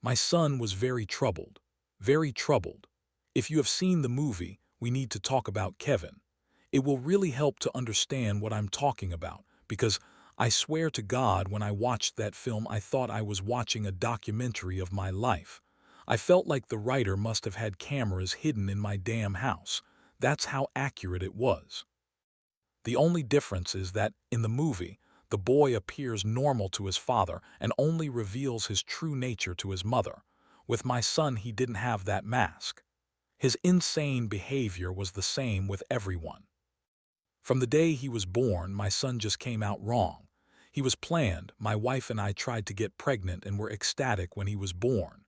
My son was very troubled. Very troubled. If you have seen the movie, we need to talk about Kevin. It will really help to understand what I'm talking about, because I swear to God, when I watched that film, I thought I was watching a documentary of my life. I felt like the writer must have had cameras hidden in my damn house. That's how accurate it was. The only difference is that, in the movie, the boy appears normal to his father and only reveals his true nature to his mother. With my son, he didn't have that mask. His insane behavior was the same with everyone. From the day he was born, my son just came out wrong. He was planned. My wife and I tried to get pregnant and were ecstatic when he was born.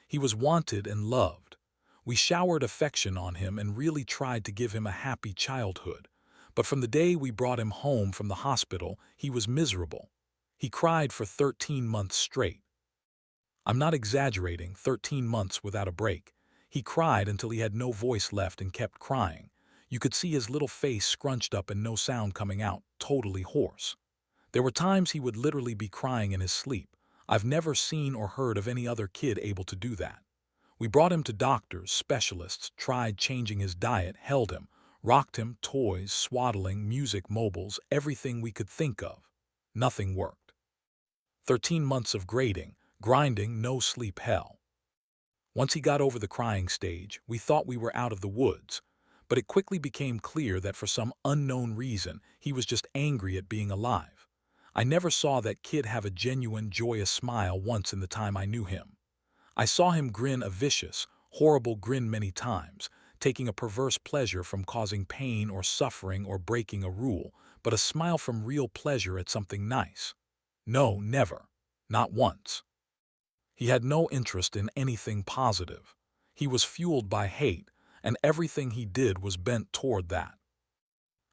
He was wanted and loved. We showered affection on him and really tried to give him a happy childhood. But from the day we brought him home from the hospital, he was miserable. He cried for 13 months straight. I'm not exaggerating, 13 months without a break. He cried until he had no voice left and kept crying. You could see his little face scrunched up and no sound coming out, totally hoarse. There were times he would literally be crying in his sleep. I've never seen or heard of any other kid able to do that. We brought him to doctors, specialists, tried changing his diet, held him, rocked him, toys, swaddling, music, mobiles, everything we could think of. Nothing worked. 13 months of grading, grinding, no sleep hell. Once he got over the crying stage, we thought we were out of the woods. But it quickly became clear that for some unknown reason, he was just angry at being alive. I never saw that kid have a genuine, joyous smile once in the time I knew him. I saw him grin a vicious, horrible grin many times, taking a perverse pleasure from causing pain or suffering or breaking a rule, but a smile from real pleasure at something nice. No, never. Not once. He had no interest in anything positive. He was fueled by hate, and everything he did was bent toward that.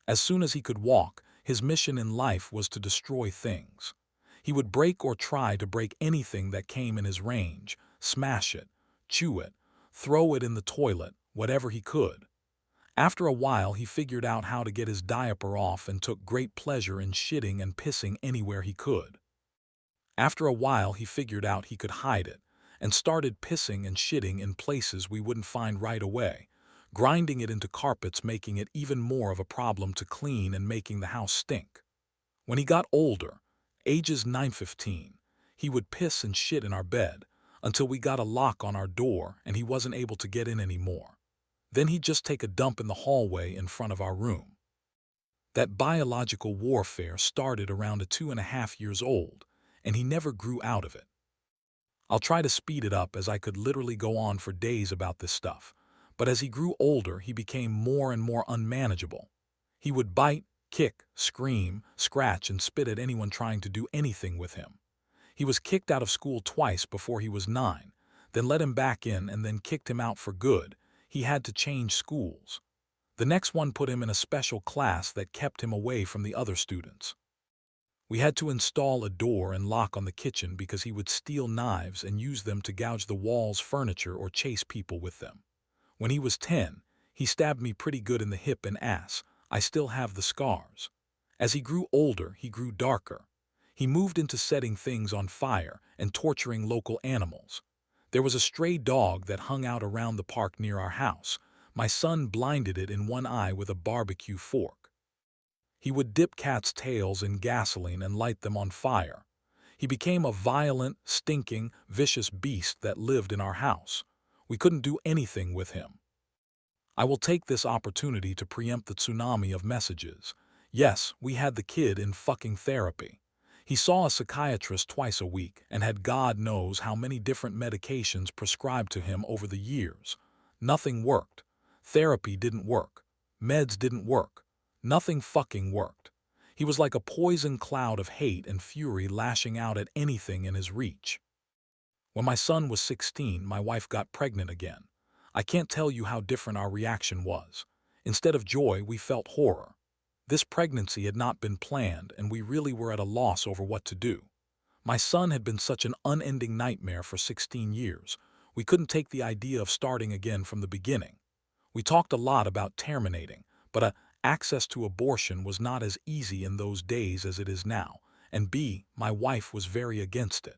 As soon as he could walk, his mission in life was to destroy things. He would break or try to break anything that came in his range, smash it, chew it, throw it in the toilet, whatever he could. After a while, he figured out how to get his diaper off and took great pleasure in shitting and pissing anywhere he could. After a while, he figured out he could hide it and started pissing and shitting in places we wouldn't find right away, grinding it into carpets, making it even more of a problem to clean and making the house stink. When he got older, ages 9-15, he would piss and shit in our bed until we got a lock on our door and he wasn't able to get in anymore. Then he'd just take a dump in the hallway in front of our room. That biological warfare started around 2.5 years old, and he never grew out of it. I'll try to speed it up, as I could literally go on for days about this stuff, but as he grew older, he became more and more unmanageable. He would bite, kick, scream, scratch, and spit at anyone trying to do anything with him. He was kicked out of school twice before he was 9, then let him back in and then kicked him out for good. He had to change schools. The next one put him in a special class that kept him away from the other students. We had to install a door and lock on the kitchen because he would steal knives and use them to gouge the walls, furniture, or chase people with them. When he was 10, he stabbed me pretty good in the hip and ass. I still have the scars. As he grew older, he grew darker. He moved into setting things on fire and torturing local animals. There was a stray dog that hung out around the park near our house. My son blinded it in one eye with a barbecue fork. He would dip cats' tails in gasoline and light them on fire. He became a violent, stinking, vicious beast that lived in our house. We couldn't do anything with him. I will take this opportunity to preempt the tsunami of messages. Yes, we had the kid in fucking therapy. He saw a psychiatrist twice a week and had God knows how many different medications prescribed to him over the years. Nothing worked. Therapy didn't work. Meds didn't work. Nothing fucking worked. He was like a poison cloud of hate and fury lashing out at anything in his reach. When my son was 16, my wife got pregnant again. I can't tell you how different our reaction was. Instead of joy, we felt horror. This pregnancy had not been planned, and we really were at a loss over what to do. My son had been such an unending nightmare for 16 years. We couldn't take the idea of starting again from the beginning. We talked a lot about terminating, but access to abortion was not as easy in those days as it is now, and my wife was very against it.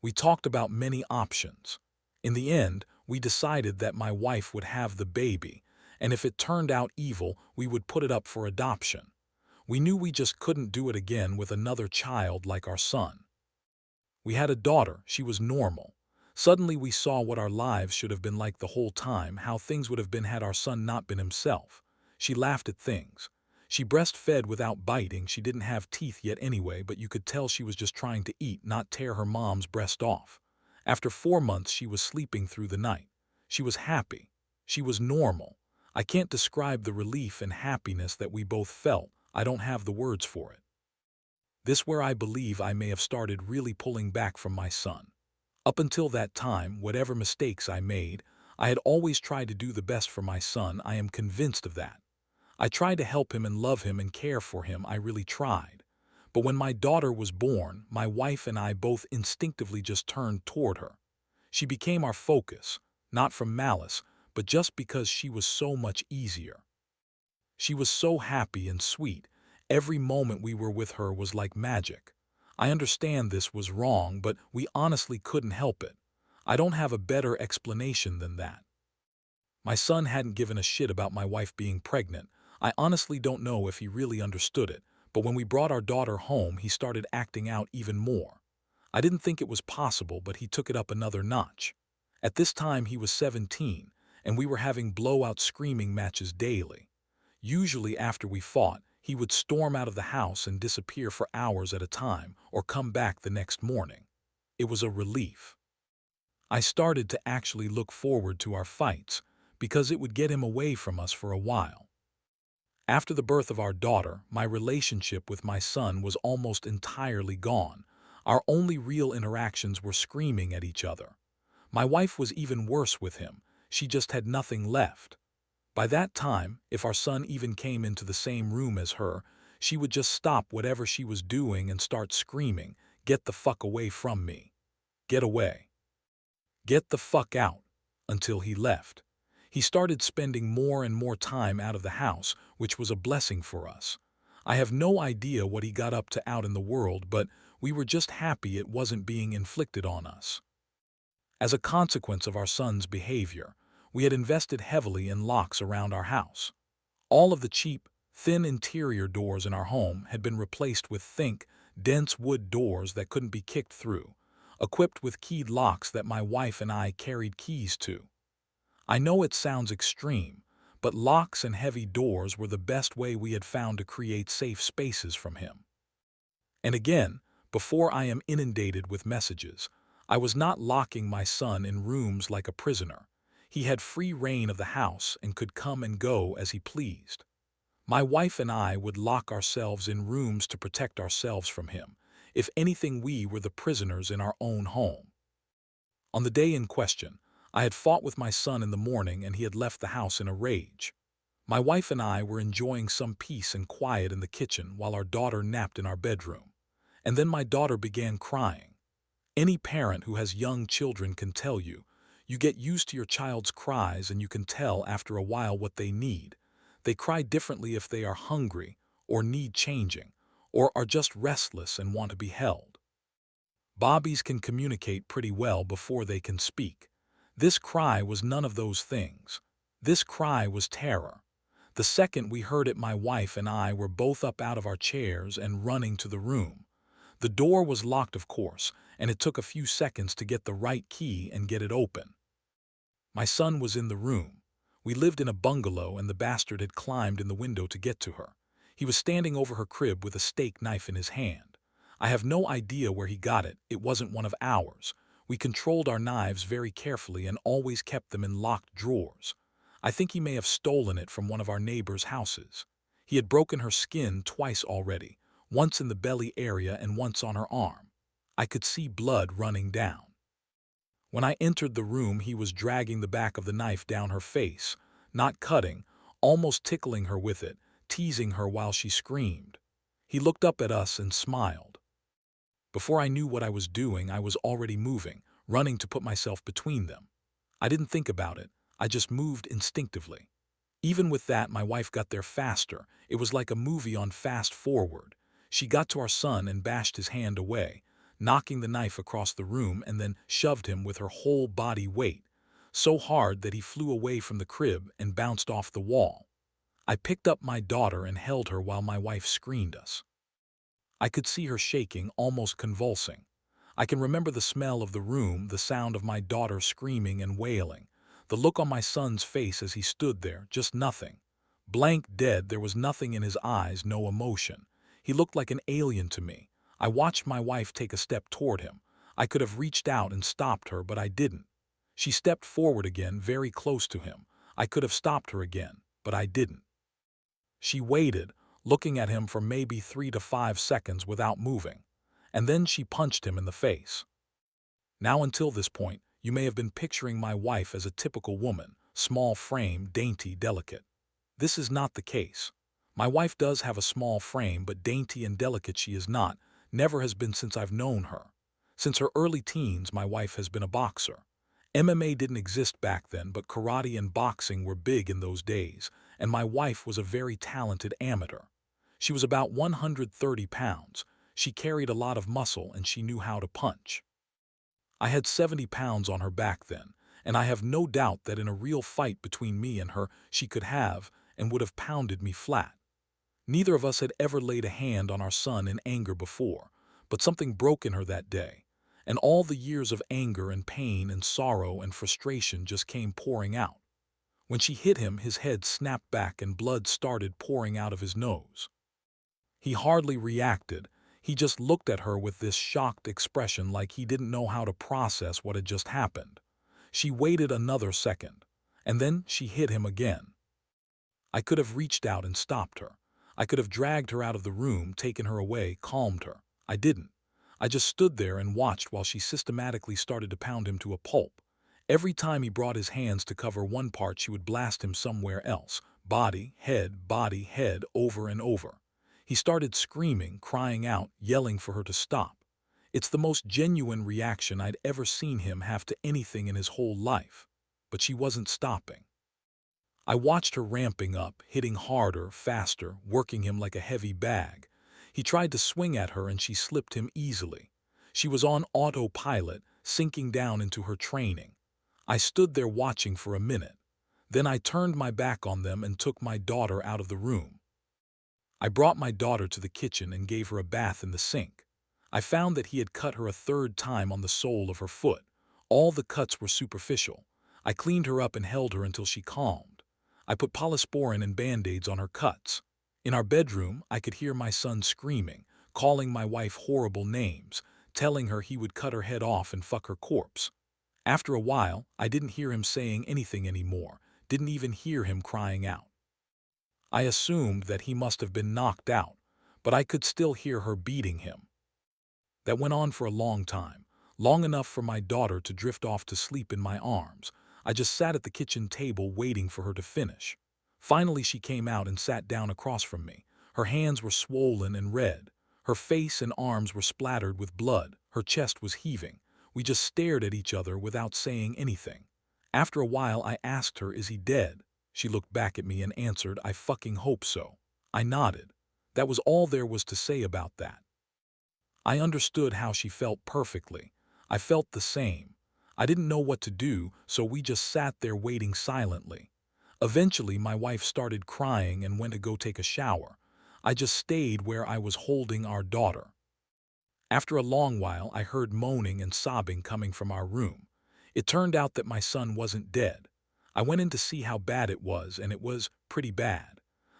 We talked about many options. In the end, we decided that my wife would have the baby, and if it turned out evil, we would put it up for adoption. We knew we just couldn't do it again with another child like our son. We had a daughter, she was normal. Suddenly we saw what our lives should have been like the whole time, how things would have been had our son not been himself. She laughed at things. She breastfed without biting, she didn't have teeth yet anyway, but you could tell she was just trying to eat, not tear her mom's breast off. After 4 months she was sleeping through the night. She was happy. She was normal. I can't describe the relief and happiness that we both felt. I don't have the words for it. This where I believe I may have started really pulling back from my son. Up until that time, whatever mistakes I made, I had always tried to do the best for my son. I am convinced of that. I tried to help him and love him and care for him. I really tried. But when my daughter was born, my wife and I both instinctively just turned toward her. She became our focus, not from malice, but just because she was so much easier. She was so happy and sweet. Every moment we were with her was like magic. I understand this was wrong, but we honestly couldn't help it. I don't have a better explanation than that. My son hadn't given a shit about my wife being pregnant. I honestly don't know if he really understood it, but when we brought our daughter home, he started acting out even more. I didn't think it was possible, but he took it up another notch. At this time, he was 17, and we were having blowout screaming matches daily. Usually after we fought, he would storm out of the house and disappear for hours at a time or come back the next morning. It was a relief. I started to actually look forward to our fights because it would get him away from us for a while. After the birth of our daughter, my relationship with my son was almost entirely gone. Our only real interactions were screaming at each other. My wife was even worse with him. She just had nothing left. By that time, if our son even came into the same room as her, she would just stop whatever she was doing and start screaming, "Get the fuck away from me. Get away. Get the fuck out," until he left. He started spending more and more time out of the house, which was a blessing for us. I have no idea what he got up to out in the world, but we were just happy it wasn't being inflicted on us. As a consequence of our son's behavior, we had invested heavily in locks around our house. All of the cheap, thin interior doors in our home had been replaced with thick, dense wood doors that couldn't be kicked through, equipped with keyed locks that my wife and I carried keys to. I know it sounds extreme, but locks and heavy doors were the best way we had found to create safe spaces from him. And again, before I am inundated with messages, I was not locking my son in rooms like a prisoner. He had free reign of the house and could come and go as he pleased. My wife and I would lock ourselves in rooms to protect ourselves from him. If anything, we were the prisoners in our own home. On the day in question, I had fought with my son in the morning and he had left the house in a rage. My wife and I were enjoying some peace and quiet in the kitchen while our daughter napped in our bedroom. And then my daughter began crying. Any parent who has young children can tell you, you get used to your child's cries and you can tell after a while what they need. They cry differently if they are hungry or need changing or are just restless and want to be held. Bobbies can communicate pretty well before they can speak. This cry was none of those things. This cry was terror. The second we heard it, my wife and I were both up out of our chairs and running to the room. The door was locked, of course, and it took a few seconds to get the right key and get it open. My son was in the room. We lived in a bungalow and the bastard had climbed in the window to get to her. He was standing over her crib with a steak knife in his hand. I have no idea where he got it. It wasn't one of ours. We controlled our knives very carefully and always kept them in locked drawers. I think he may have stolen it from one of our neighbors' houses. He had broken her skin twice already, once in the belly area and once on her arm. I could see blood running down. When I entered the room, he was dragging the back of the knife down her face, not cutting, almost tickling her with it, teasing her while she screamed. He looked up at us and smiled. Before I knew what I was doing, I was already moving, running to put myself between them. I didn't think about it. I just moved instinctively. Even with that, my wife got there faster. It was like a movie on fast forward. She got to our son and bashed his hand away. knocking the knife across the room, and then shoved him with her whole body weight, so hard that he flew away from the crib and bounced off the wall. I picked up my daughter and held her while my wife screamed us. I could see her shaking, almost convulsing. I can remember the smell of the room, the sound of my daughter screaming and wailing, the look on my son's face as he stood there, just nothing. Blank dead, there was nothing in his eyes, no emotion. He looked like an alien to me. I watched my wife take a step toward him. I could have reached out and stopped her, but I didn't. She stepped forward again, very close to him. I could have stopped her again, but I didn't. She waited, looking at him for maybe 3 to 5 seconds without moving, and then she punched him in the face. Now, until this point, you may have been picturing my wife as a typical woman, small frame, dainty, delicate. This is not the case. My wife does have a small frame, but dainty and delicate she is not, never has been since I've known her. Since her early teens, my wife has been a boxer. MMA didn't exist back then, but karate and boxing were big in those days, and my wife was a very talented amateur. She was about 130 pounds. She carried a lot of muscle and she knew how to punch. I had 70 pounds on her back then, and I have no doubt that in a real fight between me and her, she could have and would have pounded me flat. Neither of us had ever laid a hand on our son in anger before, but something broke in her that day, and all the years of anger and pain and sorrow and frustration just came pouring out. When she hit him, his head snapped back and blood started pouring out of his nose. He hardly reacted. He just looked at her with this shocked expression like he didn't know how to process what had just happened. She waited another second, and then she hit him again. I could have reached out and stopped her. I could have dragged her out of the room, taken her away, calmed her. I didn't. I just stood there and watched while she systematically started to pound him to a pulp. Every time he brought his hands to cover one part, she would blast him somewhere else. Body, head, over and over. He started screaming, crying out, yelling for her to stop. It's the most genuine reaction I'd ever seen him have to anything in his whole life. But she wasn't stopping. I watched her ramping up, hitting harder, faster, working him like a heavy bag. He tried to swing at her and she slipped him easily. She was on autopilot, sinking down into her training. I stood there watching for a minute. Then I turned my back on them and took my daughter out of the room. I brought my daughter to the kitchen and gave her a bath in the sink. I found that he had cut her a third time on the sole of her foot. All the cuts were superficial. I cleaned her up and held her until she calmed. I put polysporin and band-aids on her cuts. In our bedroom, I could hear my son screaming, calling my wife horrible names, telling her he would cut her head off and fuck her corpse. After a while, I didn't hear him saying anything anymore, didn't even hear him crying out. I assumed that he must have been knocked out, but I could still hear her beating him. That went on for a long time, long enough for my daughter to drift off to sleep in my arms. I just sat at the kitchen table waiting for her to finish. Finally, she came out and sat down across from me. Her hands were swollen and red. Her face and arms were splattered with blood. Her chest was heaving. We just stared at each other without saying anything. After a while, I asked her, "Is he dead?" She looked back at me and answered, "I fucking hope so." I nodded. That was all there was to say about that. I understood how she felt perfectly. I felt the same. I didn't know what to do, so we just sat there waiting silently. Eventually, my wife started crying and went to go take a shower. I just stayed where I was holding our daughter. After a long while, I heard moaning and sobbing coming from our room. It turned out that my son wasn't dead. I went in to see how bad it was, and it was pretty bad.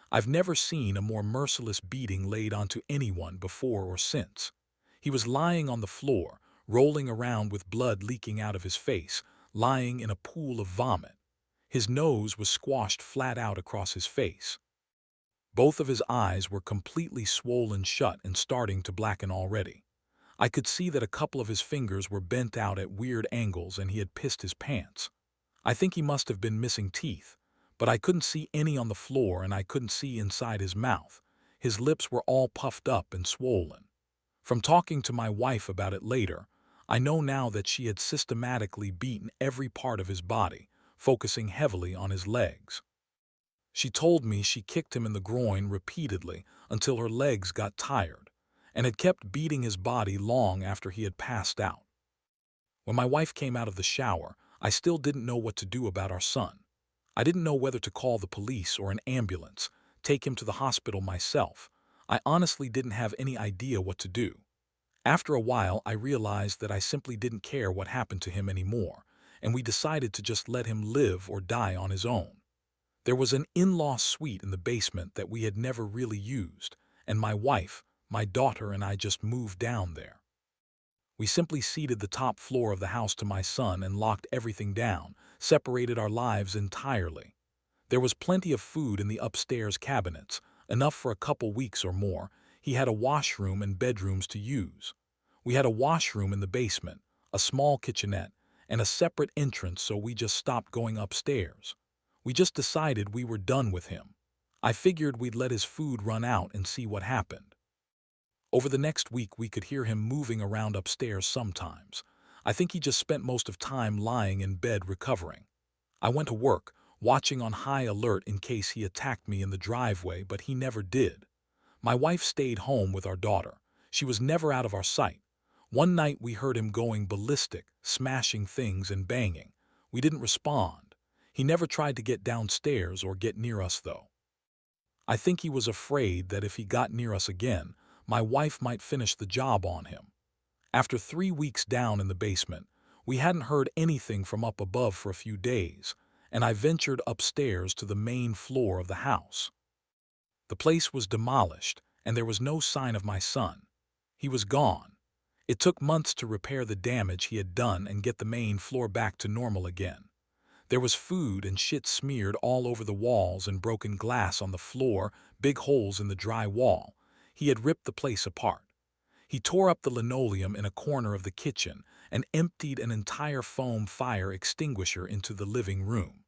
I've never seen a more merciless beating laid onto anyone before or since. He was lying on the floor, rolling around with blood leaking out of his face, lying in a pool of vomit. His nose was squashed flat out across his face. Both of his eyes were completely swollen shut and starting to blacken already. I could see that a couple of his fingers were bent out at weird angles and he had pissed his pants. I think he must have been missing teeth, but I couldn't see any on the floor and I couldn't see inside his mouth. His lips were all puffed up and swollen. From talking to my wife about it later, I know now that she had systematically beaten every part of his body, focusing heavily on his legs. She told me she kicked him in the groin repeatedly until her legs got tired. and had kept beating his body long after he had passed out. When my wife came out of the shower, I still didn't know what to do about our son. I didn't know whether to call the police or an ambulance, take him to the hospital myself. I honestly didn't have any idea what to do. After a while, I realized that I simply didn't care what happened to him anymore, and we decided to just let him live or die on his own. There was an in-law suite in the basement that we had never really used, and my wife, my daughter, and I just moved down there. We simply ceded the top floor of the house to my son and locked everything down, separated our lives entirely. There was plenty of food in the upstairs cabinets, enough for a couple weeks or more. He had a washroom and bedrooms to use. We had a washroom in the basement, a small kitchenette, and a separate entrance, so we just stopped going upstairs. We just decided we were done with him. I figured we'd let his food run out and see what happened. Over the next week, we could hear him moving around upstairs sometimes. I think he just spent most of time lying in bed recovering. I went to work, watching on high alert in case he attacked me in the driveway, but he never did. My wife stayed home with our daughter. She was never out of our sight. One night we heard him going ballistic, smashing things and banging. We didn't respond. He never tried to get downstairs or get near us, though. I think he was afraid that if he got near us again, my wife might finish the job on him. After 3 weeks down in the basement, we hadn't heard anything from up above for a few days, and I ventured upstairs to the main floor of the house. The place was demolished, and there was no sign of my son. He was gone. It took months to repair the damage he had done and get the main floor back to normal again. There was food and shit smeared all over the walls and broken glass on the floor, big holes in the dry wall. He had ripped the place apart. He tore up the linoleum in a corner of the kitchen and emptied an entire foam fire extinguisher into the living room.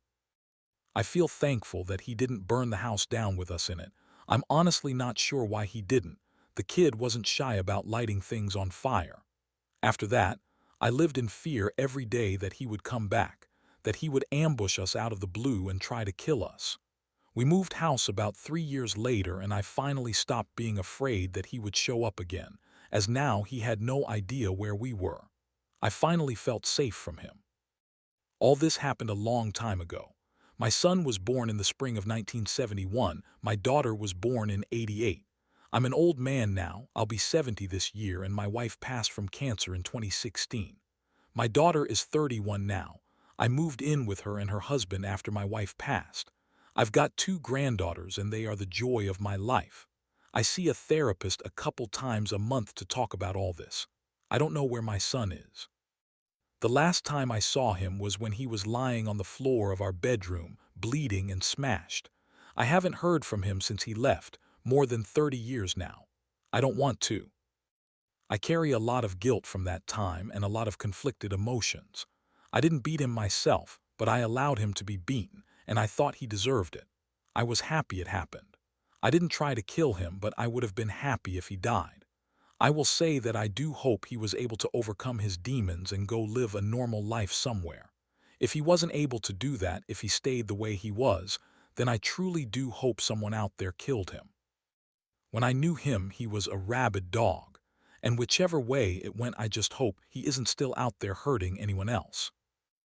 I feel thankful that he didn't burn the house down with us in it. I'm honestly not sure why he didn't. The kid wasn't shy about lighting things on fire. After that, I lived in fear every day that he would come back, that he would ambush us out of the blue and try to kill us. We moved house about 3 years later, and I finally stopped being afraid that he would show up again, as now he had no idea where we were. I finally felt safe from him. All this happened a long time ago. My son was born in the spring of 1971. My daughter was born in '88. I'm an old man now. I'll be 70 this year, and my wife passed from cancer in 2016. My daughter is 31 now. I moved in with her and her husband after my wife passed. I've got 2 granddaughters, and they are the joy of my life. I see a therapist a couple times a month to talk about all this. I don't know where my son is. The last time I saw him was when he was lying on the floor of our bedroom, bleeding and smashed. I haven't heard from him since he left, more than 30 years now. I don't want to. I carry a lot of guilt from that time and a lot of conflicted emotions. I didn't beat him myself, but I allowed him to be beaten, and I thought he deserved it. I was happy it happened. I didn't try to kill him, but I would have been happy if he died. I will say that I do hope he was able to overcome his demons and go live a normal life somewhere. If he wasn't able to do that, if he stayed the way he was, then I truly do hope someone out there killed him. When I knew him, he was a rabid dog, and whichever way it went, I just hope he isn't still out there hurting anyone else.